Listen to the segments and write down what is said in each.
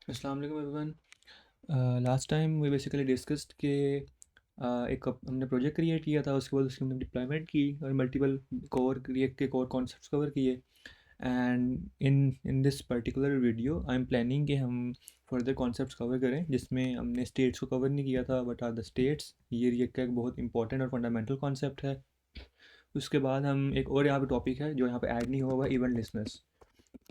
अस्सलाम वालेकुम everyone. Last time we basically discussed कि हमने प्रोजेक्ट क्रिएट किया था, उसके बाद उसकी हमने डिप्लॉयमेंट की और मल्टीपल कोर रिएक्ट के कोर कॉन्सेप्ट्स कवर किए। And in in this particular video I am planning कि हम फर्दर कॉन्सेप्ट्स कवर करें, जिसमें हमने स्टेट्स को कवर नहीं किया था। बट आर द स्टेट्स, ये रिएक्ट का एक बहुत इंपॉर्टेंट और फंडामेंटल कॉन्सेप्ट है। उसके बाद हम एक और यहाँ पे टॉपिक है जो यहाँ पे ऐड नहीं हुआ हुआ, event listeners,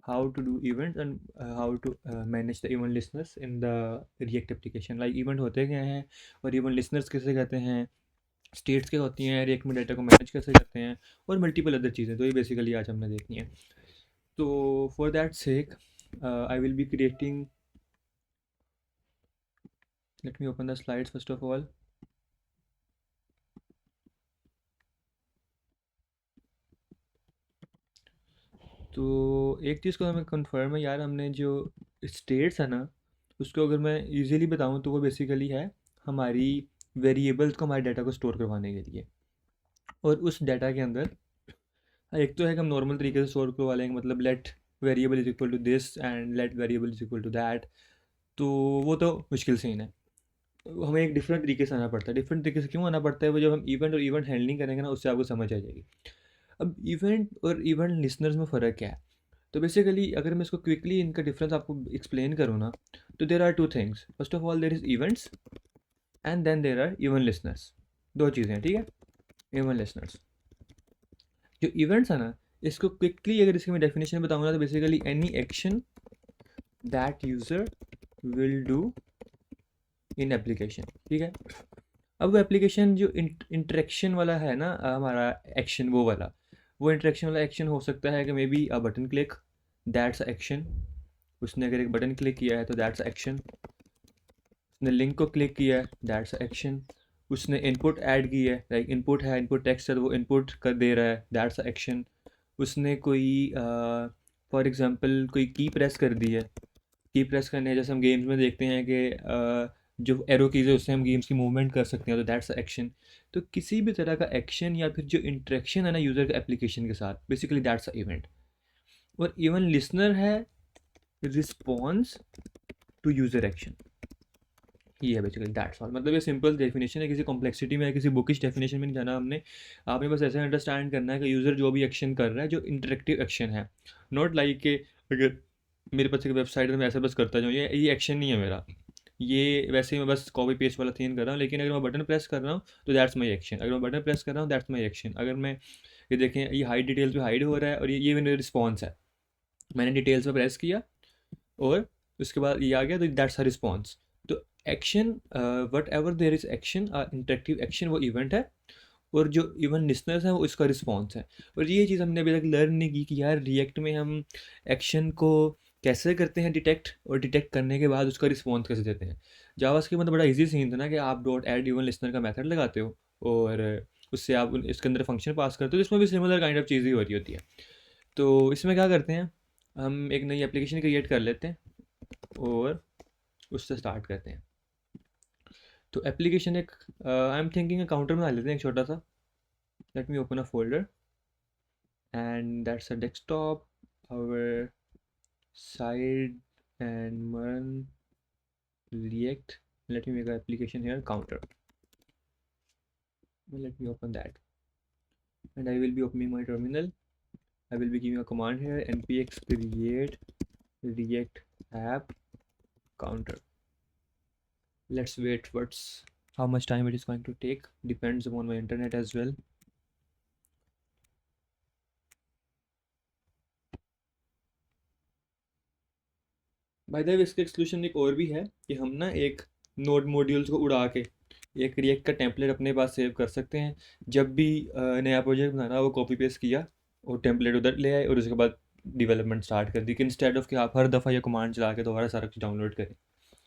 how to do events and how to manage the event listeners in the React application। like event होते क्या हैं और event listeners कैसे कहते हैं, स्टेट्स क्या होती हैं, React में डाटा को मैनेज कैसे करते हैं, और मल्टीपल अदर चीज़ें। तो ये बेसिकली आज हमने देखनी है। तो for that sake I will be creating, let me open the slides first of all. तो एक चीज़ को हमें कंफर्म है यार, हमने जो स्टेट्स है ना, उसको अगर मैं इजीली बताऊं तो वो बेसिकली है हमारी वेरिएबल्स को, हमारे डाटा को स्टोर करवाने के लिए। और उस डाटा के अंदर एक तो है कि हम नॉर्मल तरीके से स्टोर करवा लेंगे, मतलब let variable is equal to this and let variable is equal to that. तो वो तो मुश्किल सीन है। हमें एक डिफरेंट तरीके से आना पड़ता है। डिफरेंट तरीके से क्यों आना पड़ता है, वो जब हम इवेंट और इवेंट हैंडलिंग करेंगे ना, उससे आपको समझ आ जाएगी। अब इवेंट और इवेंट लिसनर्स में फ़र्क क्या है। तो बेसिकली अगर मैं इसको क्विकली इनका डिफरेंस आपको एक्सप्लेन करूँ ना, तो there are two things. First of all there is events and then there are event listeners. दो चीज़ें हैं, ठीक है। इवेंट लिसनर्स, जो इवेंट्स है ना, इसको क्विकली अगर इसकी मैं डेफिनेशन बताऊंगा तो basically any action that user will do in application, ठीक है। अब वो एप्लीकेशन जो इंटरेक्शन वाला है ना, हमारा एक्शन वो वाला, वो इंटरेक्शन वाला एक्शन हो सकता है कि may be a button click, that's action. उसने अगर एक बटन क्लिक किया है तो दैट्स एक्शन। उसने लिंक को क्लिक किया है, दैट्स एक्शन। उसने इनपुट ऐड की है, लाइक इनपुट है, इनपुट टेक्स्ट है तो वो इनपुट कर दे रहा है, दैट्स एक्शन। उसने कोई फॉर एग्जांपल कोई की प्रेस कर दी है। की प्रेस करने जैसे हम गेम्स में देखते हैं कि जो एरो कीज़ है उससे हम गेम्स की मूवमेंट कर सकते हैं, तो दैट्स एक्शन। तो किसी भी तरह का एक्शन या फिर जो इंटरेक्शन है ना यूज़र के एप्लीकेशन के साथ, बेसिकली दैट्स अ इवेंट। और इवन लिसनर है रिस्पॉन्स टू यूज़र एक्शन। ये है बेसिकली दैट्स ऑल। मतलब ये सिंपल डेफिनेशन है, किसी कॉम्प्लेक्सिटी में या किसी बुकिश डेफिनेशन में नहीं जाना हमने। आपने बस ऐसे अंडरस्टैंड करना है कि यूज़र जो भी एक्शन कर रहा है, जो इंटरेक्टिव एक्शन है, नॉट लाइक के अगर मेरे पास एक वेबसाइट है मैं ऐसे बस करता जाऊँ, ये एक्शन नहीं है मेरा। ये वैसे ही मैं बस कॉपी पेस्ट वाला सीन कर रहा हूँ। लेकिन अगर मैं बटन प्रेस कर रहा हूँ तो दैट्स माई एक्शन। अगर मैं बटन प्रेस कर रहा हूँ दैट्स माई एक्शन। अगर मैं ये देखें, ये हाइड डिटेल्स पे हाइड हो रहा है और ये मेरा रिस्पॉन्स है। मैंने डिटेल्स पे प्रेस किया और उसके बाद ये आ गया, तो दैट्स अ रिस्पॉन्स। तो action, what ever there is action, interactive action, वो इवेंट है। और जो इवन लिसनर्स हैं वो इसका रिस्पॉन्स है। और ये चीज़ हमने अभी तक लर्न नहीं की कि यार रिएक्ट में हम एक्शन को कैसे करते हैं डिटेक्ट, और डिटेक्ट करने के बाद उसका रिस्पॉन्स कैसे देते हैं। जावास्क्रिप्ट में तो बड़ा इजी सीन था ना कि आप डॉट ऐड इवन लिसनर का मेथड लगाते हो और उससे आप इसके अंदर फंक्शन पास करते हो। तो इसमें भी सिमिलर काइंड ऑफ चीज़ ही हो रही होती है। तो इसमें क्या करते हैं, हम एक नई एप्लीकेशन क्रिएट कर लेते हैं और उससे स्टार्ट करते हैं। तो एप्लीकेशन एक, आई एम थिंकिंग काउंटर बना लेते हैं एक छोटा सा। Late me open a folder and that's a desktop, our side, and run react. Let me make an application here, counter. Let me open that, and I will be opening my terminal. I will be giving a command here, npx create react app counter. Let's wait what's how much time it is going to take, depends upon my internet as well. By the way इसका exclusion एक और भी है कि हम ना एक node modules को उड़ा के एक रिएक्ट का टेम्पलेट अपने पास सेव कर सकते हैं। जब भी नया प्रोजेक्ट बनाना, वो कॉपी पेस्ट किया और टेम्पलेट उधर ले आए और उसके बाद डेवलपमेंट स्टार्ट कर दी, कि इंस्टेड ऑफ कि आप हर दफ़ा ये कमांड चला के दोबारा सारा कुछ डाउनलोड करें।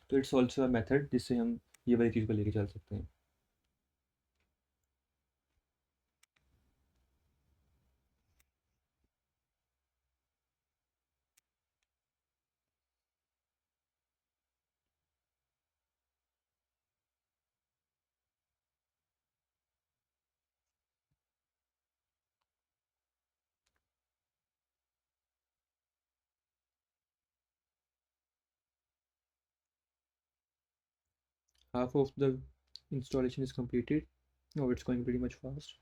तो इट्स ऑल्सो अ मेथड जिससे हम ये वाली चीज़ को लेके चल सकते हैं। half of the installation is completed. Oh, it's going pretty much fast.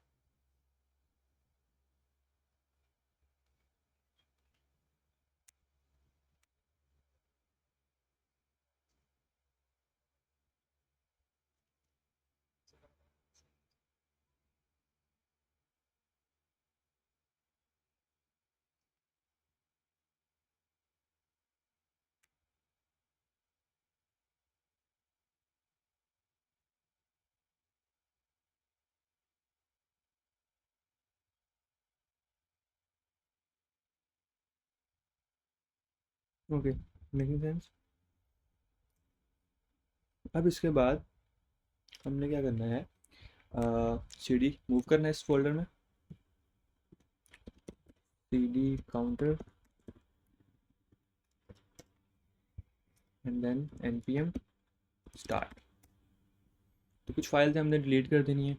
Okay, making sense. अब इसके बाद हमने क्या करना है, सीडी मूव करना है इस फोल्डर में, CD counter and then npm start. तो कुछ फाइल्स हमने डिलीट कर देनी है।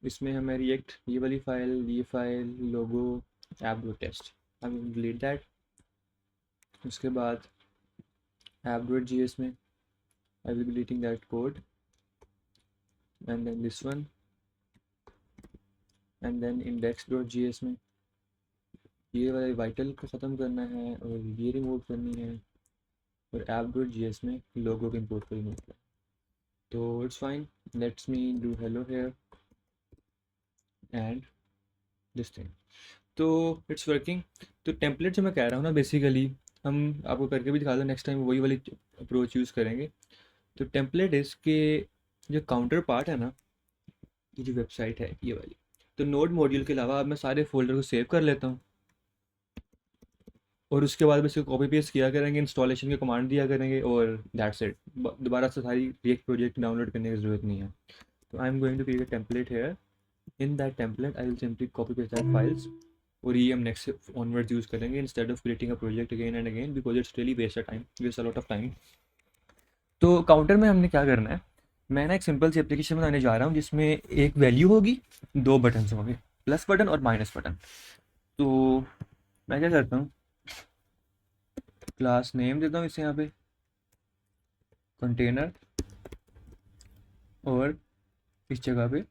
इसमें हमें रिएक्ट ये वाली फाइल, ये file, logo, app dot test, हम डिलीट दैट। उसके बाद ऐप डॉट जी एस में I will be deleting that code and then this one, and then index dot J S में ये वाले वाइटल को ख़त्म करना है और ये रिमूव करनी है, और ऐप डॉट जी एस में लोगो को इम्पोर्ट को रिमूव करना। तो it's fine, let's me do hello here and this thing. तो इट्स वर्किंग। तो टेम्पलेट जो मैं कह रहा हूँ ना, बेसिकली हम आपको करके भी दिखा दो, नेक्स्ट टाइम वही वाली अप्रोच यूज़ करेंगे। तो टेम्पलेट इसके जो काउंटर पार्ट है ना, ये जो वेबसाइट है ये वाली, तो नोड मॉड्यूल के अलावा अब मैं सारे फोल्डर को सेव कर लेता हूँ, और उसके बाद बस कॉपी पेस्ट किया करेंगे, इंस्टॉलेशन के कमांड दिया करेंगे, और दैट्स इट। दोबारा से सारी रिएक्ट प्रोजेक्ट डाउनलोड करने की ज़रूरत नहीं है। तो I am going to create a template here. In that template I will simply copy paste that files, और ये हम नेक्स्ट ऑनवर्ड्स यूज़ करेंगे instead of creating a project again and again, because it's really waste a time, waste a lot of time. तो counter में हमने क्या करना है, मैं ना एक सिंपल सी एप्लीकेशन बनाने जा रहा हूँ जिसमें एक वैल्यू होगी, दो बटन होंगे, प्लस बटन और माइनस बटन। तो मैं क्या करता हूँ, क्लास नेम देता हूँ इसे यहाँ पे कंटेनर, और इस जगह पे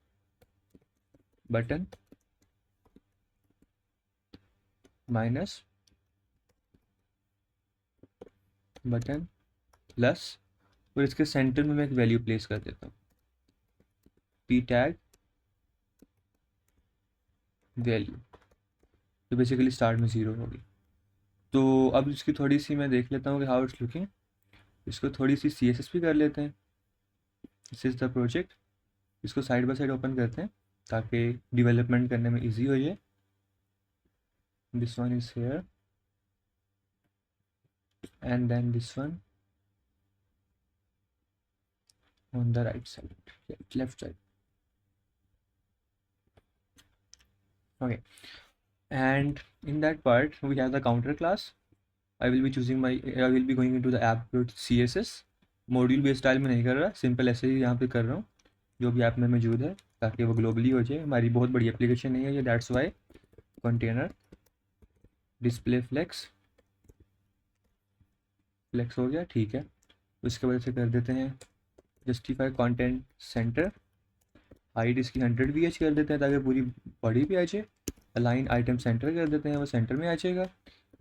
बटन माइनस बटन प्लस, और इसके सेंटर में मैं एक वैल्यू प्लेस कर देता हूँ, पी टैग वैल्यू, तो बेसिकली स्टार्ट में 0 होगी। तो अब इसकी थोड़ी सी मैं देख लेता हूँ कि हाउ इट्स लुकिंग। इसको थोड़ी सी सी एस एस भी कर लेते हैं। This is the project. इसको साइड बाय साइड ओपन करते हैं ताकि डेवलपमेंट करने में इजी हो जाए। This one is here and then this one on the right side, left side. Okay, and in that part we have the counter class. I will be choosing my, I will be going into the app.css, module based style में नहीं कर रहा, simple ऐसे ही यहाँ पे कर रहा हूँ जो भी ऐप में मौजूद है, ताकि वो ग्लोबली हो जाए। हमारी बहुत बड़ी एप्लीकेशन नहीं है ये, that's why. Container display flex, flex हो गया, ठीक है। उसके बाद से कर देते हैं जस्टिफाई कंटेंट सेंटर, हाइट इसकी 100 VH कर देते हैं ताकि पूरी बॉडी पे आ जाए। अलाइन आइटम सेंटर कर देते हैं, वो सेंटर में आ जाएगा।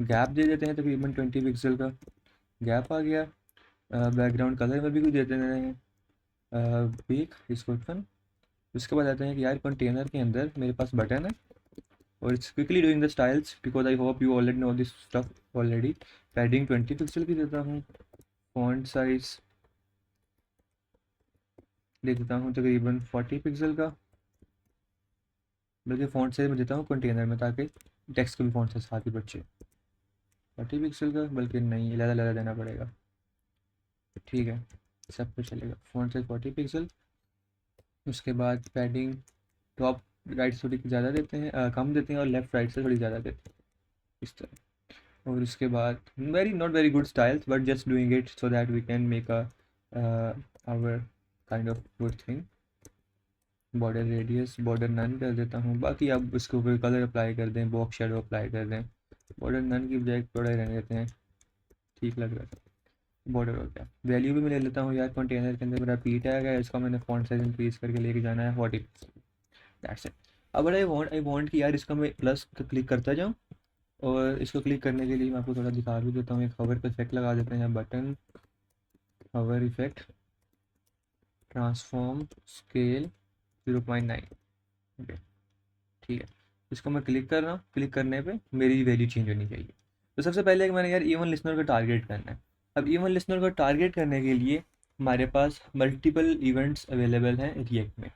गैप दे देते हैं तकरीबन 20 पिक्सल का गैप आ गया। बैकग्राउंड कलर में भी कुछ देते हैं, पिक इसको ओपन। उसके बाद आते हैं कि यार कंटेनर के अंदर मेरे पास बटन है, और it's quickly doing the styles because I hope you already know this stuff already. Padding 20 pixel की देता हूँ, फॉन्ट साइज दे देता हूँ तकरीबन 40 पिक्सल का, बल्कि फ़ॉन्ट साइज में देता हूँ कंटेनर में ताकि टेक्स्ट का भी फ़ॉन्ट साइज साथ ही बचे। 40 पिक्सल का, बल्कि नहीं ज़्यादा ज़्यादा देना पड़ेगा, ठीक है, सब कुछ चलेगा। Font size 40 pixel. उसके बाद पैडिंग टॉप राइट से थोड़ी ज़्यादा देते हैं, कम देते हैं, और लेफ़्ट राइट से थोड़ी ज़्यादा देते हैं, इस तरह। और उसके बाद very not very good styles but just doing it so that we can make a our kind of good thing. Border radius border none कर देता हूँ, बाकी आप इसके ऊपर कलर अप्लाई कर दें, बॉक्स शेडो अप्लाई कर दें, बॉर्डर नन की बजाय थोड़ा रहने देते हैं, ठीक लग रहा था। बॉर्डर हो गया। वैल्यू भी मैं ले लेता हूँ यार, कंटेनर के अंदर मेरा पी टैग है, इसका मैंने फॉन्ट साइज इंक्रीज करके लेके जाना है 40। That's it. अब आई वांट कि यार इसका मैं प्लस क्लिक करता जाऊँ, और इसको क्लिक करने के लिए मैं आपको थोड़ा दिखा भी देता हूँ। एक हवर का इफेक्ट लगा देते हैं, button hover effect transform scale 0.9। Okay, ठीक है। इसको मैं क्लिक कर रहा हूँ, क्लिक करने पे मेरी वैल्यू चेंज होनी चाहिए। तो सबसे पहले मैंने यार इवन लिसनर को टारगेट करना है। अब इवन लिसनर को टारगेट करने के लिए हमारे पास मल्टीपल इवेंट्स अवेलेबल हैं रिएक्ट में,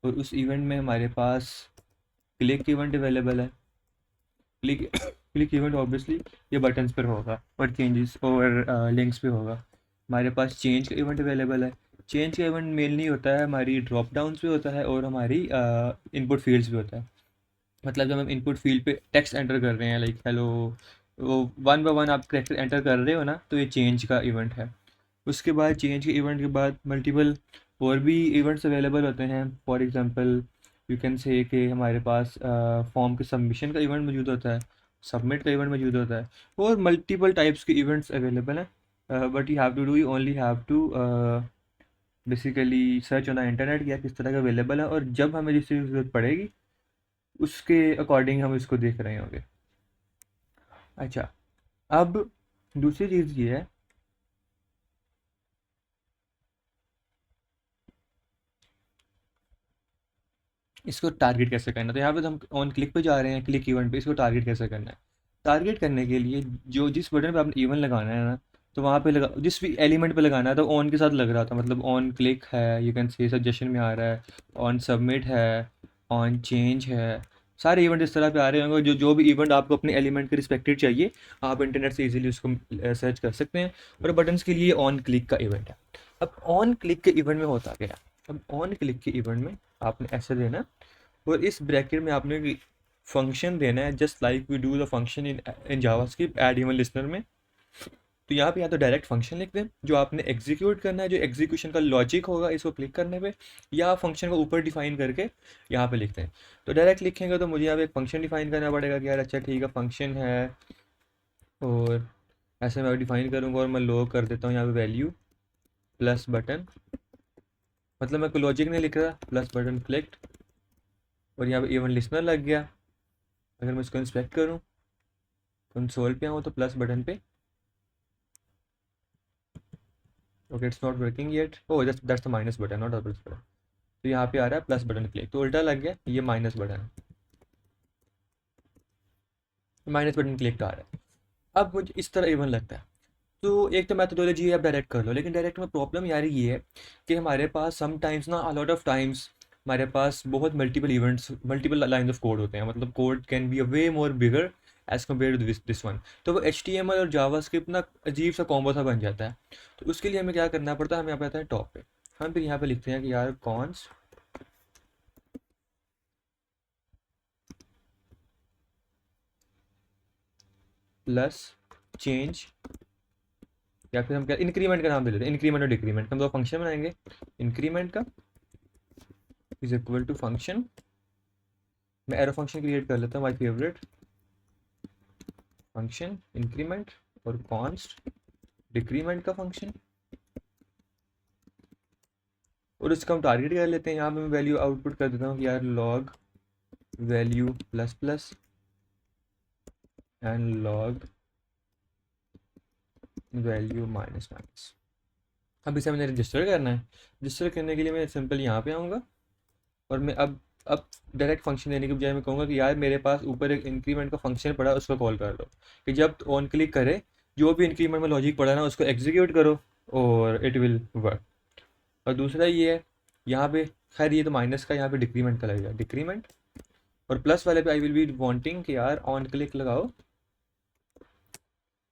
और उस इवेंट में हमारे पास क्लिक इवेंट अवेलेबल है। क्लिक क्लिक इवेंट ऑब्वियसली ये बटन्स पर होगा, और चेंजेस और लिंक्स पे होगा। हमारे पास चेंज का इवेंट अवेलेबल है। चेंज का इवेंट मेनली होता है हमारी ड्रॉप डाउन्स पे होता है, और हमारी इनपुट फील्ड्स पे होता है। मतलब जब हम इनपुट फील्ड पे टेक्स्ट एंटर कर रहे हैं, लाइक हेलो, वो वन बाय वन आप करेक्टर एंटर कर रहे हो ना, तो ये चेंज का इवेंट है। उसके बाद चेंज के इवेंट के बाद मल्टीपल और भी इवेंट्स अवेलेबल होते हैं। फॉर एग्जांपल यू कैन से कि हमारे पास फॉर्म के सबमिशन का इवेंट मौजूद होता है, सबमिट का इवेंट मौजूद होता है, और मल्टीपल टाइप्स के इवेंट्स अवेलेबल हैं। But you have to do, you only have to basically search on the internet या किस तरह का अवेलेबल है, और जब हमें जिस चीज़ की जरूरत पड़ेगी उसके अकॉर्डिंग हम इसको देख रहे होंगे। अच्छा, अब दूसरी चीज़ ये है, इसको टारगेट कैसे करना है। तो यहाँ पे तो हम ऑन क्लिक पे जा रहे हैं, क्लिक इवेंट पे, इसको टारगेट कैसे करना है। टारगेट करने के लिए जो जिस बटन पे आपने इवन लगाना है ना, तो वहाँ पे लगा, जिस भी एलिमेंट पे लगाना है, तो ऑन के साथ लग रहा था, मतलब ऑन क्लिक है, यू कैन से सजेशन में आ रहा है, ऑन सबमिट है, ऑन चेंज है, सारे इवेंट इस तरह पे आ रहे होंगे। जो जो भी इवेंट आपको अपने एलिमेंट के रिस्पेक्टेड चाहिए, आप इंटरनेट से इजीली उसको सर्च कर सकते हैं। और बटन्स के लिए ऑन क्लिक का इवेंट है। अब ऑन क्लिक के इवेंट में होता क्या है, अब ऑन क्लिक के इवेंट में आपने ऐसे देना, और इस ब्रैकेट में आपने फंक्शन देना है, just like we do the function in JavaScript add event listener में। तो यहाँ पे या तो डायरेक्ट फंक्शन लिख दें जो आपने एग्जीक्यूट करना है, जो एग्जीक्यूशन का लॉजिक होगा इसको क्लिक करने पे, या फंक्शन को ऊपर डिफाइन करके यहाँ पे लिखते हैं। तो डायरेक्ट लिखेंगे तो मुझे यहाँ पे एक फंक्शन डिफाइन करना पड़ेगा कि यार अच्छा ठीक है फंक्शन है, और ऐसे मैं डिफाइन करूँगा, और मैं लो कर देता हूँ यहाँ पे वैल्यू प्लस बटन, मतलब मैं कोई लॉजिक नहीं लिख रहा, प्लस बटन क्लिक्ड, और यहाँ पे इवन लिसनर लग गया। अगर मैं इसको इंस्पेक्ट करूँ, कंसोल पे आऊँ, तो प्लस बटन पे, okay it's not working yet, oh that's the minus button not the plus button. तो यहाँ पे आ रहा है प्लस बटन क्लिक, तो उल्टा लग गया, ये minus button, minus button click आ रहा है। अब मुझे इस तरह इवन लगता है। तो एक तो मैथडोलॉजी आप डायरेक्ट कर लो, लेकिन डायरेक्ट में प्रॉब्लम यार ये है कि हमारे पास समटाइम्स ना, अलॉट ऑफ टाइम्स हमारे पास बहुत multiple events, multiple lines of code होते हैं, मतलब code can be a way more bigger as compare to this one. तो वो एच टी एम एल और जावा स्क्रिप्ट ना अजीब सा कॉम्बो सा बन जाता है। तो उसके लिए हमें क्या करना पड़ता है, हमें यहाँ पे आता है टॉप पे, हम फिर यहाँ पे लिखते हैं कि यार कॉन्स प्लस चेंज, या फिर हम क्या इंक्रीमेंट का नाम दे देते हैं, इंक्रीमेंट और डिक्रीमेंट, हम दो फंक्शन बनाएंगे। इंक्रीमेंट का इज इक्वल टू फंक्शन, मैं एरो फंक्शन क्रिएट कर लेता हूँ, माई फेवरेट फंक्शन इंक्रीमेंट, और कॉन्स्ट डिक्रीमेंट का फंक्शन, और इसका हम टारगेट कर लेते हैं। यहाँ पे मैं वैल्यू आउटपुट कर देता हूँ कि यार log value plus plus and log value minus minus. अब इसे मैंने रजिस्टर करना है। रजिस्टर करने के लिए मैं सिंपल यहाँ पे आऊँगा, और मैं अब डायरेक्ट फंक्शन देने के बजाय मैं कहूँगा कि यार मेरे पास ऊपर एक इंक्रीमेंट का फंक्शन पड़ा है, उसको कॉल कर दो, कि जब ऑन क्लिक करे जो भी इंक्रीमेंट में लॉजिक पड़ा है ना उसको एग्जीक्यूट करो, और इट विल वर्क। और दूसरा ये है, यहाँ पे खैर ये तो माइनस का, यहाँ पे डिक्रीमेंट का लगेगा, डिक्रीमेंट, और प्लस वाले पे आई विल बी वांटिंग कि यार ऑन क्लिक लगाओ,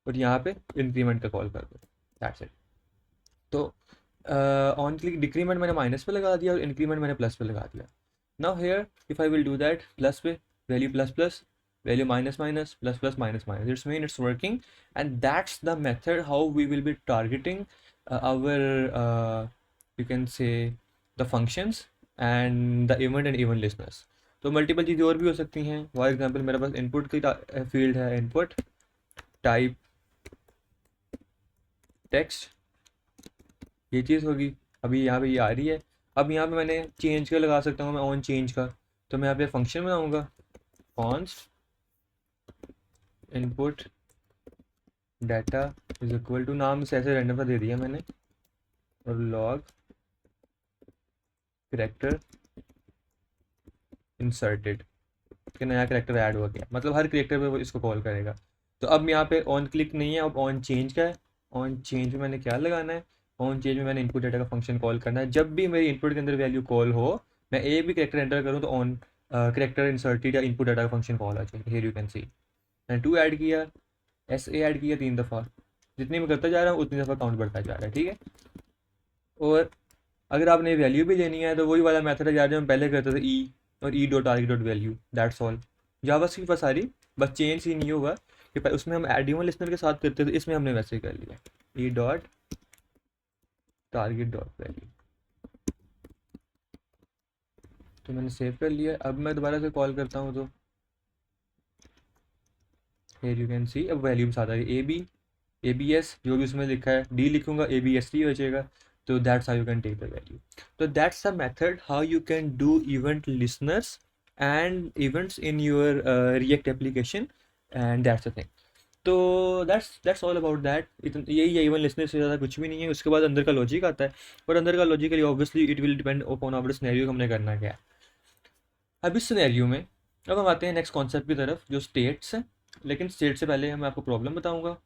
और यहाँ पे इंक्रीमेंट का कॉल कर दो, दैट्स इट। तो ऑन क्लिक डिक्रीमेंट मैंने माइनस पे लगा दिया, और इंक्रीमेंट मैंने प्लस पे लगा दिया। Now here if I will do that, plus पे value plus plus, value minus minus, plus plus minus minus, it's mean it's working, and that's the method how we will be targeting our you can say the functions and the event and event listeners। तो multiple चीज़ें और भी हो सकती हैं। For example मेरे पास input की field है, इनपुट टाइप टेक्स्ट, ये चीज़ होगी। अभी यहाँ पे ये आ रही है। अब यहाँ पे मैंने चेंज का लगा सकता हूँ मैं, ऑन चेंज का। तो मैं यहाँ पे फंक्शन बनाऊँगा, const input data is equal to, नाम से ऐसे रैंडम सा दे दिया मैंने, और लॉग करेक्टर इंसर्टेड, कि नया करेक्टर ऐड हो गया, मतलब हर करेक्टर पे वो इसको कॉल करेगा। तो अब यहाँ पे ऑन क्लिक नहीं है, अब ऑन चेंज का है। ऑन चेंज में मैंने क्या लगाना है, ऑन चेंज में मैंने इनपुट डाटा का फंक्शन कॉल करना है। जब भी मेरी इनपुट के अंदर वैल्यू कॉल हो, मैं एक भी करेक्टर एंटर करूँ तो ऑन करेक्टर इंसर्टेड या इनपुट डाटा का फंक्शन कॉल आ जाएगा। हियर यू कैन सी मैंने 2 ऐड किया, एस ए ऐड किया 3 दफ़ा, जितनी मैं करता जा रहा हूँ उतनी दफ़ा काउंट बढ़ता जा रहा है, ठीक है। और अगर आपने वैल्यू भी लेनी है तो वही वाला मेथड है यार जो हम पहले करते थे, ई और E dot R dot value, that's all. JavaScript पर सारी, बस चेंज ही नहीं होगा कि उसमें हम एडिमल लिस्नर के साथ करते थे, इसमें हमने वैसे ही कर लिया, E dot target dot value. तो मैंने सेव कर लिया। अब मैं दोबारा से कॉल करता हूँ तो हियर यू कैन सी अब वैल्यू के साथ आ रही, ए बी एस जो भी उसमें लिखा है, डी लिखूंगा ए बी एस टी हो जाएगा। तो that's how you can take the value. तो that's the method how you can do event listeners and events in your React application, and that's the thing. तो that's all about that. यही है, even listener से ज़्यादा कुछ भी नहीं है। उसके बाद अंदर का लॉजिक आता है, और अंदर का logically obviously it will depend upon our scenario, हमने करना क्या है। अब इस सिनेरियो में अब हम आते हैं नेक्स्ट कॉन्सेप्ट की तरफ, जो स्टेट्स है। लेकिन स्टेट से पहले मैं आपको प्रॉब्लम बताऊंगा,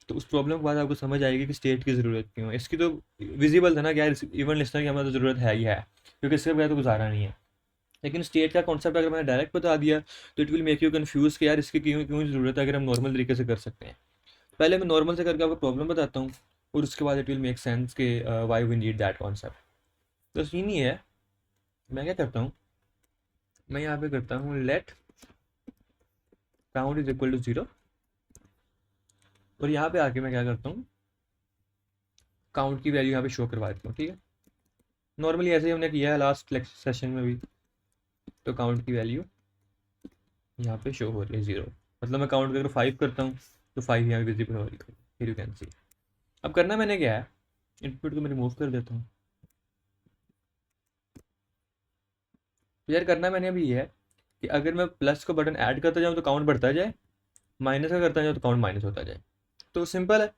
तो उस प्रॉब्लम के बाद आपको समझ आएगी कि स्टेट की ज़रूरत क्यों है। इसकी तो विजिबल था ना कि यार इवन लिसनर की हमें तो ज़रूरत है ही है, क्योंकि इसके बगैर तो गुजारा नहीं है। लेकिन स्टेट का कॉन्सेप्ट अगर मैंने डायरेक्ट बता दिया तो it will make you confuse कि यार इसकी क्यों क्यों ज़रूरत है, अगर हम नॉर्मल तरीके से कर सकते हैं। पहले मैं नॉर्मल से करके आपको प्रॉब्लम बताता हूँ, और उसके बाद इट विल मेक सेंस के why we need that concept. तो सीन ही है, मैं क्या करता हूँ, मैं यहाँ पे करता हूँ let count is equal to 0, और यहाँ पे आके मैं क्या करता हूँ, काउंट की वैल्यू यहाँ पे शो करवा देता हूँ, ठीक है। नॉर्मली ऐसे ही हमने किया है लास्ट सेशन में भी। तो काउंट की वैल्यू यहाँ पे शो हो रही है 0, मतलब मैं काउंट करके 5 करता हूँ तो 5 यहाँ पे विजिबल हो रही है, फिर यू कैन सी। अब करना मैंने क्या है, इनपुट को मैं रिमूव कर देता हूँ। तो यार करना मैंने अभी ये है कि अगर मैं प्लस को बटन ऐड करता जाऊँ तो काउंट बढ़ता जाए, माइनस का करता जाऊँ तो काउंट माइनस होता जाए। तो सिंपल है।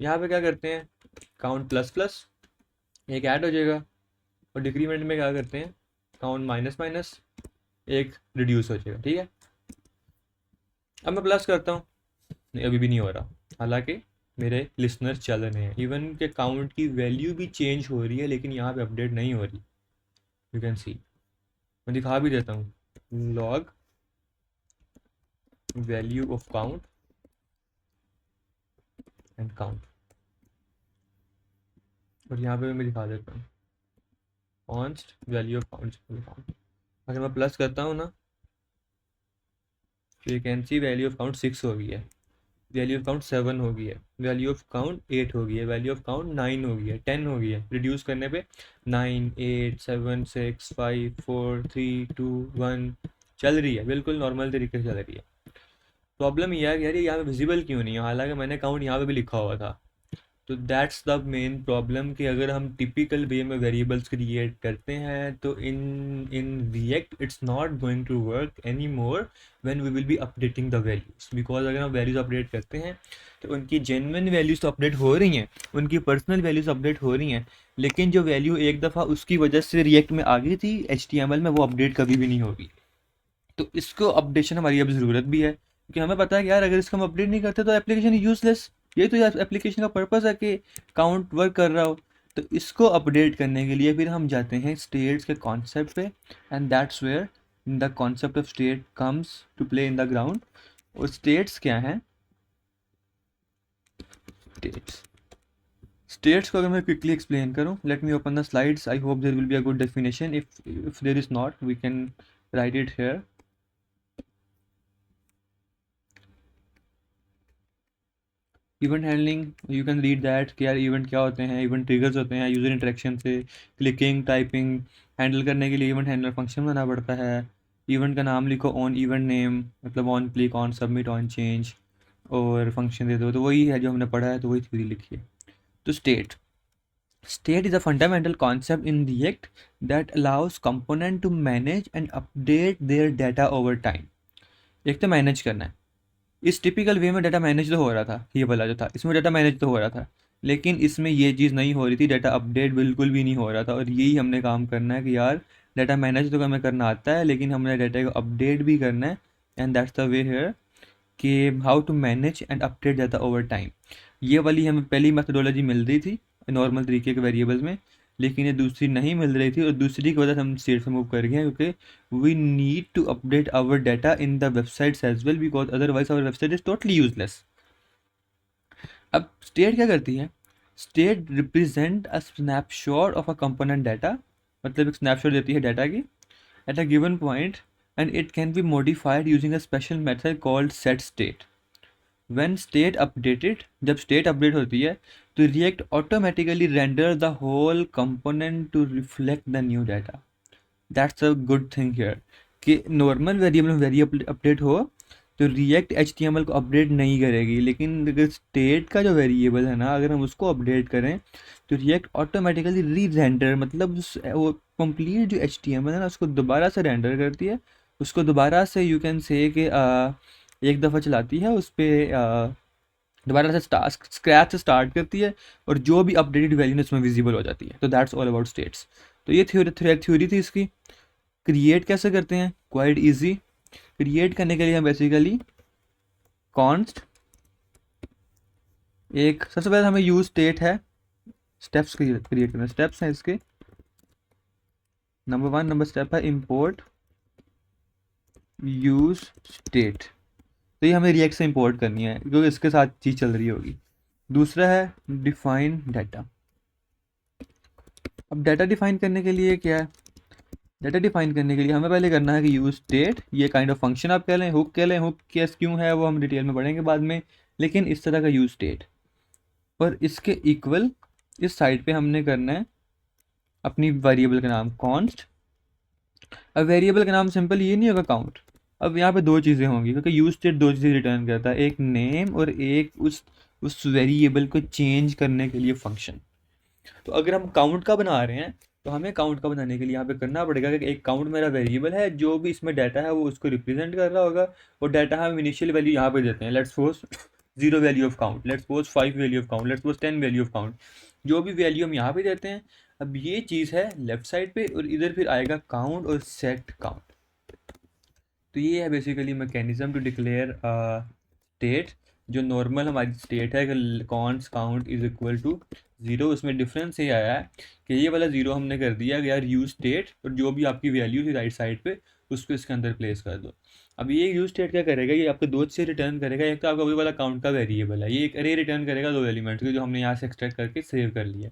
यहाँ पे क्या करते हैं, काउंट प्लस प्लस एक ऐड हो जाएगा, और डिक्रीमेंट में क्या करते हैं, काउंट माइनस माइनस एक रिड्यूस हो जाएगा, ठीक है। अब मैं प्लस करता हूँ, नहीं अभी भी नहीं हो रहा, हालांकि मेरे लिसनर्स चल रहे हैं, इवन के काउंट की वैल्यू भी चेंज हो रही है, लेकिन यहाँ पे अपडेट नहीं हो रही। यू कैन सी, मैं दिखा भी देता हूँ, log value of count and count, और यहाँ पे मैं दिखा देता हूँ कॉन्स्ट वैल्यू ऑफ काउंट। अगर मैं प्लस करता हूँ ना, तो you can C value of count 6 हो गई है, वैल्यू ऑफ काउंट 7 हो गई है, वैल्यू ऑफ काउंट 8 हो गई है, वैल्यू ऑफ काउंट 9 हो गई है, 10 हो गई है। रिड्यूस करने पे 9 8 7 6 5 4 3 2 1 चल रही है, बिल्कुल नॉर्मल तरीके से चल रही है। प्रॉब्लम यह है कि यार ये यहाँ पे विजिबल क्यों नहीं है, हालांकि मैंने काउंट यहाँ पे भी लिखा हुआ था। तो दैट्स द मेन प्रॉब्लम, कि अगर हम टिपिकल वे में वेरिएबल्स क्रिएट करते हैं तो in in React it's not going to work any more when we will be updating the values, because अगर हम वैल्यूज अपडेट करते हैं तो उनकी जेन्युइन वैल्यूज तो अपडेट हो रही हैं, उनकी पर्सनल वैल्यूज अपडेट हो रही हैं, लेकिन जो वैल्यू एक दफ़ा उसकी वजह से रिएक्ट में आ गई थी HTML में, वो अपडेट कभी भी नहीं होगी। तो इसको अपडेशन हमारी अब ज़रूरत भी है, क्योंकि हमें पता है कि यार अगर इसको हम अपडेट नहीं करते तो एप्लीकेशन यूजलेस। ये तो यार एप्लीकेशन का पर्पस है कि काउंट वर्क कर रहा हो। तो इसको अपडेट करने के लिए फिर हम जाते हैं स्टेट्स के कॉन्सेप्ट पे, and that's where the concept of state comes to play in the ground. और स्टेट्स क्या हैं, स्टेट्स स्टेट्स को अगर मैं क्विकली एक्सप्लेन करूँ, let me open the slides, I hope there will be a good definition, if there is not we can write it here. Event handling, you can read that कि यार event क्या होते हैं, event triggers होते हैं user interaction से, clicking typing handle करने के लिए इवेंट हैंडलर फंक्शन बनाना पड़ता है। इवेंट का नाम लिखो, ऑन इवेंट नेम मतलब on click on submit on change, और फंक्शन दे दो। तो वही है जो हमने पढ़ा है, तो वही थ्योरी लिखी है। तो State is a fundamental concept in React that allows component to manage and update their data over time. एक तो मैनेज करना है, इस टिपिकल वे में डाटा मैनेज तो हो रहा था, ये वाला जो था इसमें डाटा मैनेज तो हो रहा था, लेकिन इसमें ये चीज़ नहीं हो रही थी, डाटा अपडेट बिल्कुल भी नहीं हो रहा था। और यही हमने काम करना है कि यार डाटा मैनेज तो हमें करना आता है, लेकिन हमने डाटा को अपडेट भी करना है। And that's the way here कि how to manage and update data over time. ये वाली हमें पहली मेथडोलॉजी मिल रही थी नॉर्मल तरीके के वेरिएबल्स में, लेकिन ये दूसरी नहीं मिल रही थी, और दूसरी की वजह से हम स्टेट से मूव कर गए हैं, क्योंकि we need to update our data in the websites as well, because otherwise our website is totally useless. अब स्टेट क्या करती है? State represent a snapshot of a component data, मतलब एक स्नैपशॉट देती है डाटा की at a given point, and it can be modified using a special method called set state. When state updated, जब स्टेट अपडेट होती है तो React automatically render the whole component to reflect the new data. That's a good thing here कि normal variable में variable update हो तो react HTML को update नहीं करेगी, लेकिन अगर स्टेट का जो वेरिएबल है ना, अगर हम उसको अपडेट करें तो रिएक्ट ऑटोमेटिकली री रेंडर, मतलब वो कंप्लीट जो एचटीएमएल है ना उसको दोबारा से रेंडर करती है, उसको दोबारा से यू कैन से कि एक दफ़ा चलाती है, उस पर दोबारा से स्क्रैच से स्टार्ट करती है, और जो भी अपडेटेड वैल्यू उसमें विजिबल हो जाती है। तो दैट्स ऑल अबाउट स्टेट्स। तो ये थ्योरी थी इसकी। क्रिएट कैसे करते हैं? Quite easy. क्रिएट करने के लिए हम बेसिकली कॉन्स्ट, एक सबसे पहले हमें यूज स्टेट है, स्टेप्स क्रिएट करना, स्टेप्स हैं इसके। नंबर 1 नंबर स्टेप है इंपोर्ट यूज स्टेट, तो ये हमें रिएक्ट से इंपोर्ट करनी है क्योंकि इसके साथ चीज़ चल रही होगी। दूसरा है डिफाइन डाटा। अब डाटा डिफाइन करने के लिए क्या है? डाटा डिफाइन करने के लिए हमें पहले करना है कि यूज स्टेट, ये काइंड ऑफ फंक्शन आप कह लें, हुक कह लें, हुक केस क्यों है वो हम डिटेल में पढ़ेंगे बाद में, लेकिन इस तरह का यूज स्टेट। और इसके इक्वल इस साइड पे हमने करना है अपनी वेरिएबल का नाम कॉन्स्ट। अब वेरिएबल का नाम सिंपल ये नहीं होगा काउंट, अब यहाँ पे दो चीज़ें होंगी क्योंकि यूज स्टेट दो चीज़ें रिटर्न करता है, एक नेम और एक उस वेरिएबल को चेंज करने के लिए फंक्शन। तो अगर हम काउंट का बना रहे हैं तो हमें काउंट का बनाने के लिए यहाँ पे करना पड़ेगा कि एक काउंट मेरा वेरिएबल है, जो भी इसमें डाटा है वो उसको रिप्रेजेंट कर रहा होगा, और डाटा हम इनिशियल वैल्यू यहाँ पे देते हैं, let's suppose 0 value of count, let's suppose 5 value of count, let's suppose 10 value of count, जो भी वैल्यू हम यहाँ पे देते हैं। अब ये चीज़ है लेफ्ट साइड पे, और इधर फिर आएगा काउंट और सेट काउंट। तो ये है basically mechanism to declare state. जो नॉर्मल हमारी स्टेट है कि const count is equal to 0, उसमें डिफरेंस ये आया है कि ये वाला 0 हमने कर दिया कि यार यूज स्टेट, और जो भी आपकी वैल्यू थी राइट साइड पे उसको इसके अंदर प्लेस कर दो। अब ये यूज स्टेट क्या करेगा? ये आपके दो चीज़ रिटर्न करेगा, एक तो आपका वही वाला काउंट का वेरिएबल है, ये एक अरे रिटर्न करेगा दो एलिमेंट्स के जो हमने यहाँ से एक्सट्रैक्ट करके सेव कर लिया,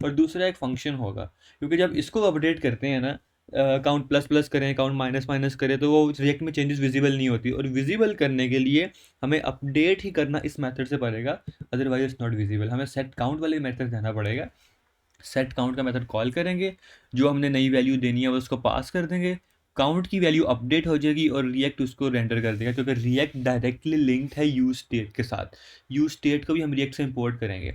और दूसरा एक फंक्शन होगा, क्योंकि जब इसको अपडेट करते हैं ना, काउंट प्लस प्लस करें काउंट माइनस माइनस करें तो वो रिएक्ट में चेंजेस विजिबल नहीं होती, और विजिबल करने के लिए हमें अपडेट ही करना इस मेथड से पड़ेगा, अदरवाइज इट्स नॉट विजिबल। हमें सेट काउंट वाले मेथड जाना पड़ेगा, सेट काउंट का मेथड कॉल करेंगे, जो हमने नई वैल्यू देनी है वो उसको पास कर देंगे, काउंट की वैल्यू अपडेट हो जाएगी और रिएक्ट उसको रेंडर कर देगा, क्योंकि रिएक्ट डायरेक्टली लिंक्ड है यूज स्टेट के साथ। यूज स्टेट को भी हम रिएक्ट से इंपोर्ट करेंगे,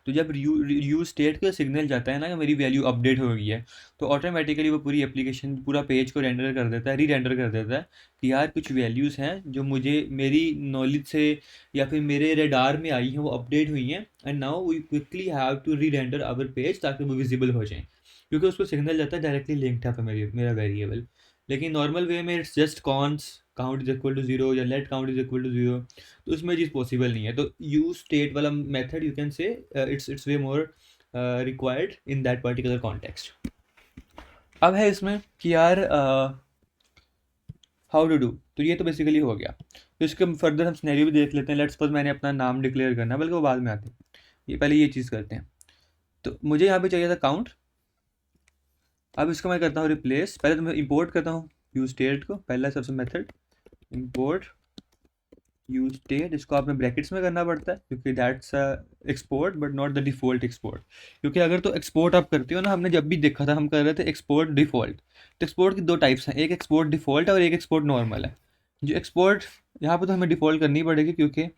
तो जब यूज स्टेट का सिग्नल जाता है ना कि मेरी वैल्यू अपडेट हो गई है, तो ऑटोमेटिकली वो पूरी एप्लीकेशन पूरा पेज को रेंडर कर देता है, री रेंडर कर देता है कि यार कुछ वैल्यूज़ हैं जो मुझे मेरी नॉलेज से या फिर मेरे रेडार में आई हैं, वो अपडेट हुई हैं, and now we quickly have to re render our page ताकि वो विजिबल हो जाएं, क्योंकि उसको सिग्नल जाता है डायरेक्टली लिंक्ड है मेरा वेरिएबल। लेकिन नॉर्मल वे में it's just const count is equal to 0 या let count is equal to 0, तो उसमें चीज़ पॉसिबल नहीं है। तो यूज स्टेट वाला method you can say it's way more required in that particular context. अब है इसमें कि यार हाउ टू डू, तो ये तो बेसिकली हो गया। तो इसके फर्दर हम सिनेरियो भी देख लेते हैं। लेट्स सपोज मैंने अपना नाम डिक्लेयर करना है, बल्कि वो बाद में आते हैं, ये पहले ये चीज़ करते हैं। तो मुझे यहाँ पे चाहिए था काउंट, अब इसको मैं करता हूँ रिप्लेस, पहले तो मैं इंपोर्ट करता हूँ यूज स्टेट को, पहला सबसे मेथड इंपोर्ट यूज स्टेट, इसको आपने ब्रैकेट्स में करना पड़ता है क्योंकि that's export but not the default export, क्योंकि अगर तो एक्सपोर्ट आप करते हो ना, हमने जब भी देखा था हम कर रहे थे एक्सपोर्ट डिफ़ॉल्ट, तो एक्सपोर्ट की दो टाइप्स हैं, एक एक्सपोर्ट डिफ़ॉल्ट है और एक एक्सपोर्ट नॉर्मल है। जो एक्सपोर्ट यहाँ पर तो हमें डिफ़ॉल्ट करनी पड़ेगी क्योंकि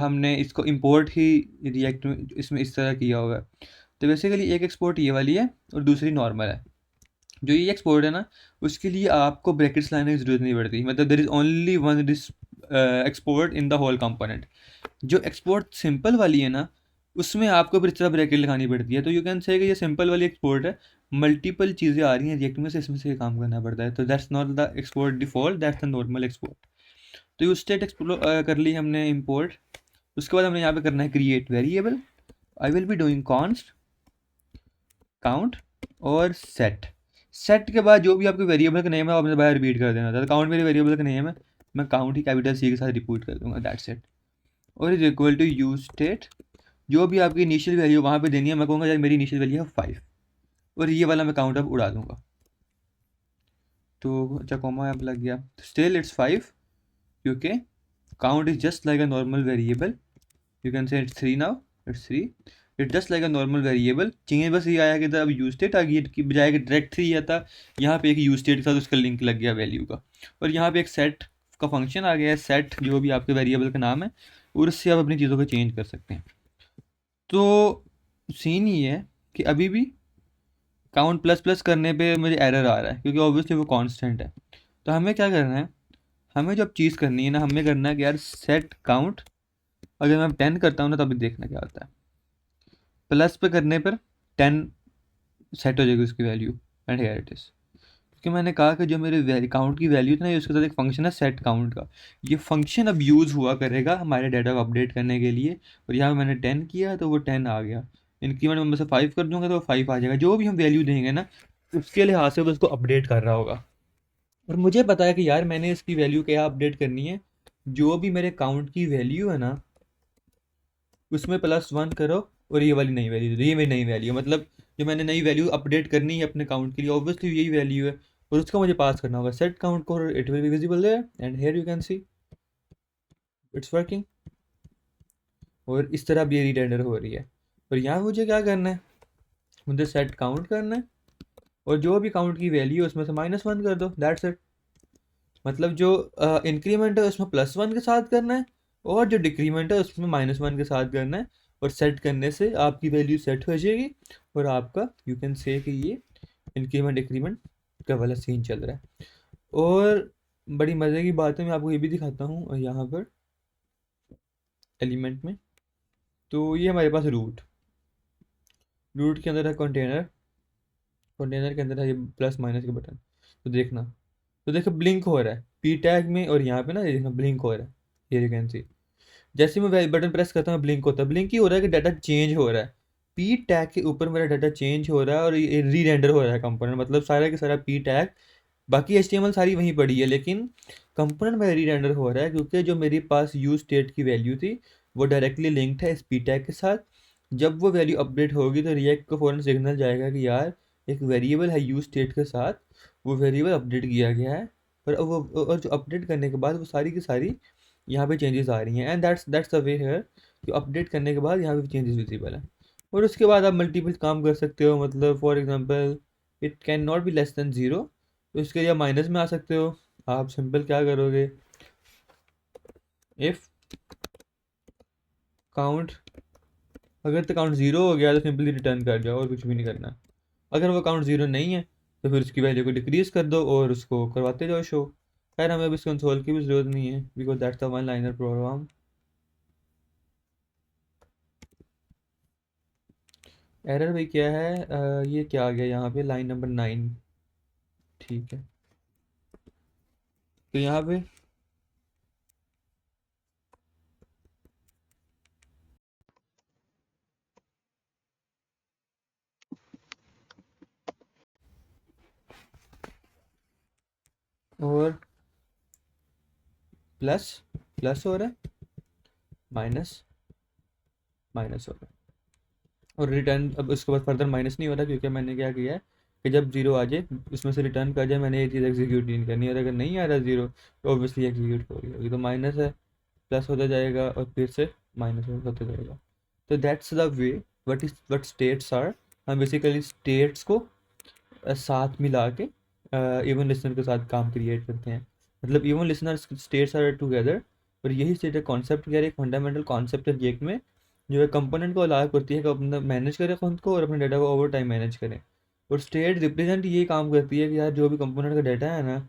हमने इसको इंपोर्ट ही रिएक्ट में इसमें इस तरह किया होगा। तो बेसिकली एक एक्सपोर्ट ये वाली है और दूसरी नॉर्मल है। जो ये एक्सपोर्ट है ना, उसके लिए आपको ब्रैकेट्स लाने की ज़रूरत नहीं पड़ती, मतलब there is only one this export in the whole component. जो एक्सपोर्ट सिंपल वाली है ना, उसमें आपको फिर इस तरह ब्रैकेट लगानी पड़ती है। तो यू कैन से कि ये सिंपल वाली एक्सपोर्ट है, मल्टीपल चीज़ें आ रही हैं रिएक्ट में से, इसमें से काम करना पड़ता है। तो that's not the export default, that's the normal export. तो ये स्टेट एक्सप्लोर कर ली हमने इंपोर्ट। उसके बाद हमने यहाँ पे करना है create variable. I will be doing const count और सेट। सेट के बाद जो भी आपके वेरिएबल का नेम है आपने बाहर रिपीट कर देना था। काउंट मेरे वेरिएबल का नेम है, मैं काउंट ही कैपिटल सी के साथ रिपीट कर दूंगा, दैट्स इट। और is equal to use state, जो भी आपकी इनिशियल वैल्यू वहाँ पे देनी है, मैं कहूँगा यार मेरी इनिशियल वैल्यू है 5, और ये वाला मैं काउंट अब उड़ा दूंगा। तो अच्छा कॉमा अब लग गया, स्टिल इट्स 5 क्योंकि count is just like a normal variable. You can say it's 3 now, it's 3, it just like a normal variable. Change बस ये आया कि अब यूज स्टेट आ गई की बजाय कि डायरेक्ट 3 आता, यहाँ पे एक यूज स्टेट के साथ उसका लिंक लग गया वैल्यू का। और यहाँ पे एक सेट का फंक्शन आ गया है, सेट जो भी आपके वेरिएबल का नाम है, और उससे आप अपनी चीज़ों को चेंज कर सकते हैं। तो सीन ये है कि अभी भी काउंट प्लस प्लस करने पे मुझे एरर आ रहा है क्योंकि ऑब्वियसली वो कांस्टेंट है। तो हमें क्या करना है, हमें जब चीज़ करनी है ना, हमें करना है कि यार सेट काउंट, अगर मैं 10 करता हूँ ना, तभी देखना क्या होता है। प्लस पे करने पर 10 सेट हो जाएगी उसकी value, and here it is. क्योंकि मैंने कहा कि जो मेरे काउंट की वैल्यू थी ना, उसके साथ एक फंक्शन है सेट काउंट का। ये फंक्शन अब यूज़ हुआ करेगा हमारे डाटा को अपडेट करने के लिए। और यहाँ पे मैंने 10 किया तो वो 10 आ गया। इंक्रीमेंट में से 5 कर दूंगा तो वो 5 आ जाएगा। जो भी हम वैल्यू देंगे ना, उसके लिहाज से वो उसको अपडेट कर रहा होगा। और मुझे पता है कि यार मैंने इसकी वैल्यू क्या अपडेट करनी है। जो भी मेरे काउंट की वैल्यू है ना, उसमें +1 करो, और ये वाली नई वैल्यू दे दो। ये मेरी नई वैल्यू है, मतलब जो मैंने नई वैल्यू अपडेट करनी है अपने काउंट के लिए, ऑब्वियसली यही वैल्यू है। और उसका मुझे पास करना होगा सेट काउंट को, it will be visible there, and here you can see it's working. और इस तरह अब ये रीटेंडर हो रही है। और यहाँ मुझे क्या करना है, मुझे सेट काउंट करना है, और जो भी काउंट की वैल्यू है उसमें से -1 कर दो, दैट्स इट। मतलब जो इंक्रीमेंट है उसमें +1 के साथ करना है, और जो डिक्रीमेंट है उसमें -1 के साथ करना है। और सेट करने से आपकी वैल्यू सेट हो जाएगी, और आपका यू कैन से कि ये इंक्रीमेंट डिक्रीमेंट का वाला सीन चल रहा है। और बड़ी मज़े की बात है, मैं आपको ये भी दिखाता हूँ यहाँ पर एलिमेंट में। तो ये हमारे पास रूट, रूट के अंदर है कंटेनर, कंटेनर के अंदर है ये प्लस माइनस के बटन। तो देखना, तो देखो ब्लिंक हो रहा है पी टैग में, और यहाँ पे ना ये देखना ब्लिंक हो रहा है, ये यू कैन सी। जैसे मैं बटन प्रेस करता हूँ ब्लिंक होता है, ब्लिंक ही हो रहा है कि डाटा चेंज हो रहा है। पी टैग के ऊपर मेरा डाटा चेंज हो रहा है, और ये री रेंडर हो रहा है कंपोनेंट, मतलब सारा के सारा पी टैग। बाकी HTML सारी वहीं पड़ी है, लेकिन कंपोनेंट में री रेंडर हो रहा है क्योंकि जो मेरे पास यूज स्टेट की वैल्यू थी वो डायरेक्टली लिंक्ड है इस पी टैग के साथ। जब वो वैल्यू अपडेट होगी तो रिएक्ट को फ़ौरन सिग्नल जाएगा कि यार एक वेरिएबल है यूज स्टेट के साथ, वो वेरिएबल अपडेट किया गया है। और जो अपडेट करने के बाद वो सारी की सारी यहाँ पे चेंजेस आ रही हैं, एंड दैट्स द वे है कि अपडेट करने के बाद यहाँ पे चेंजेस विजिबल है। और उसके बाद आप मल्टीपल काम कर सकते हो, मतलब for example it can not be less than 0, तो इसके लिए आप माइनस में आ सकते हो। आप सिंपल क्या करोगे, इफ़ काउंट, अगर तो काउंट 0 हो गया तो सिंपली रिटर्न कर जाओ और कुछ भी नहीं करना। अगर वो काउंट 0 नहीं है तो फिर उसकी वैल्यू को डिक्रीज कर दो और उसको करवाते जाओ शो। खैर हमें अब इस कंसोल की भी ज़रूरत नहीं है, because that's the one liner program. Error भाई क्या है, ये क्या आ गया यहाँ पे, लाइन नंबर 9, ठीक है। तो यहाँ पे और प्लस प्लस हो रहा है, माइनस माइनस हो रहा है, और रिटर्न अब उसके बाद फर्दर माइनस नहीं हो रहा क्योंकि मैंने क्या किया है कि जब 0 आ जाए उसमें से रिटर्न कर जाए, मैंने ये चीज़ एग्जीक्यूट नहीं करनी। और अगर नहीं आ रहा 0 तो ऑब्वियसली एग्जीक्यूट हो रही होगी। तो माइनस है, प्लस होता जाएगा, और फिर से माइनस होता जाएगा। तो that's the way what states are. हम बेसिकली स्टेट्स को साथ मिला के इवन लिसनर के साथ काम क्रिएट करते हैं, मतलब event listener states are together. और यही स्टेट कॉन्सेप्ट क्या है, एक फंडामेंटल कॉन्सेप्ट है रिएक्ट में, जो है कंपोनेंट को अलाउ करती है कि अपना मैनेज करें खुद को और अपने डाटा को ओवर टाइम मैनेज करें। और स्टेट रिप्रेजेंट ये काम करती है कि यार जो भी कंपोनेंट का डाटा है ना,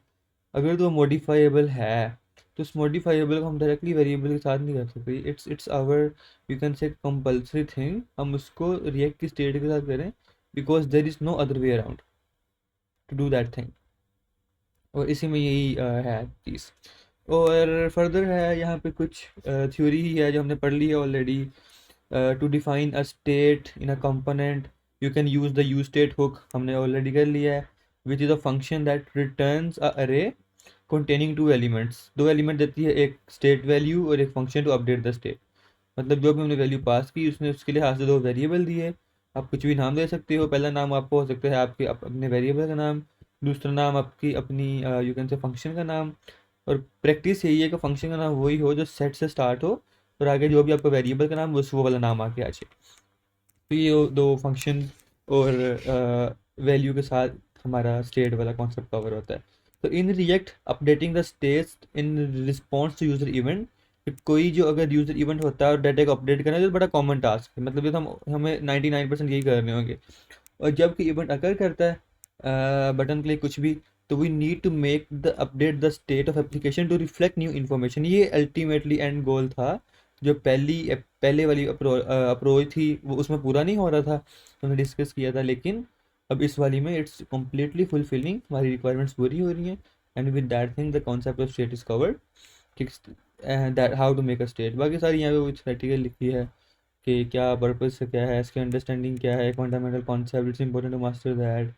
अगर तो मॉडिफाइबल है तो उस मॉडिफाइबल को हम डायरेक्टली वेरिएबल के साथ नहीं कर सकते। It's our, you can say compulsory thing, हम उसको रिएक्ट की स्टेट के साथ करें, because there is no other way around to do that thing. और इसी में यही है चीज़। और फर्दर है यहाँ पे कुछ थ्योरी ही है जो हमने पढ़ ली है already. To define a state in a component you can use the use state hook, हमने ऑलरेडी कर लिया है, which is a function that returns a array containing two elements. दो एलिमेंट देती है, एक स्टेट वैल्यू और एक function to update the state. मतलब जो भी हमने वैल्यू पास की उसने उसके लिए हाथ से दो वेरिएबल दिए। आप कुछ भी नाम दे सकते हो, पहला नाम आपको हो सकता है आपके अपने वेरिएबल का नाम, दूसरा नाम आपकी अपनी यू कैन से फंक्शन का नाम। और प्रैक्टिस यही है कि फंक्शन का नाम वही हो जो सेट से स्टार्ट हो, और आगे जो भी आपका वेरिएबल का नाम वो वाला नाम आके आ जाए। तो ये दो फंक्शन और वैल्यू के साथ हमारा स्टेट वाला कॉन्सेप्ट कवर होता है। तो in React updating the state in response to user event, कोई जो अगर यूजर इवेंट होता है और डाटा को अपडेट करना तो बड़ा कॉमन टास्क है, मतलब ये तो हम हमें 99% यही कर रहे होंगे। और जब कोई इवेंट अकर करता है बटन क्लिक कुछ भी, तो we need to make the update the state of application to reflect new information. ये अल्टीमेटली एंड गोल था जो पहले वाली अप्रोच थी, वो उसमें पूरा नहीं हो रहा था, हमने डिस्कस किया था। लेकिन अब इस वाली में इट्स कम्प्लीटली फुलफिलिंग, हमारी रिक्वायरमेंट्स पूरी हो रही हैं। And with that thing the concept of state is covered, that how to make a state. बाकी सारी यहाँ पे वो थ्योरेटिकल लिखी है कि क्या पर्पस क्या है, इसकी अंडरस्टैंडिंग क्या है, fundamental concept, it's important to master that,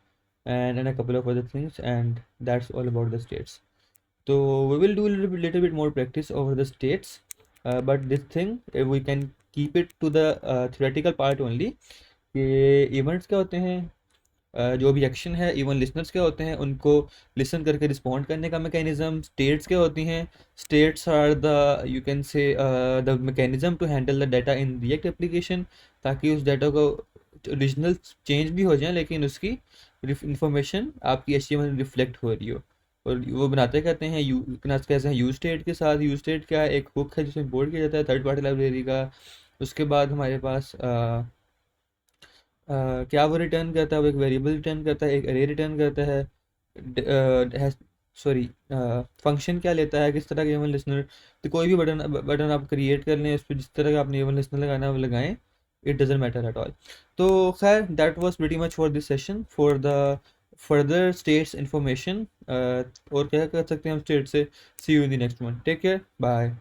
and a couple of other things, and that's all about the states. So we will do a little bit more practice over the states, but this thing we can keep it to the theoretical part only। कि events क्या होते हैं, जो भी action है, even listeners क्या होते हैं, उनको लिसन करके रिस्पॉन्ड करने का मैकेनिज्म। स्टेट्स क्या होती हैं, states are the you can say the mechanism to handle the data in React application, ताकि उस डाटा को ओरिजिनल चेंज भी हो जाए लेकिन उसकी इंफॉर्मेशन आपकी HTML में रिफ्लेक्ट हो रही हो। और वो बनाते कहते हैं कैसे हैं यूज स्टेट के साथ। यूज स्टेट क्या है, एक हुक है जिसमें इंपोर्ट किया जाता है थर्ड पार्टी लाइब्रेरी का। उसके बाद हमारे पास क्या वो रिटर्न करता है, वो एक वेरिएबल रिटर्न करता है, एक अरे रिटर्न करता है। सॉरी, फंक्शन क्या लेता है, किस तरह का इवन लिसनर। तो कोई भी बटन बटन आप क्रिएट कर लें, उस पर जिस तरह का आपने इवन लिसनर लगाना है वो लगाएं, it doesn't matter at all. तो खैर that was pretty much for this session for the further states information. और क्या कर सकते हैं हम स्टेट से। See you in the next one, take care, bye.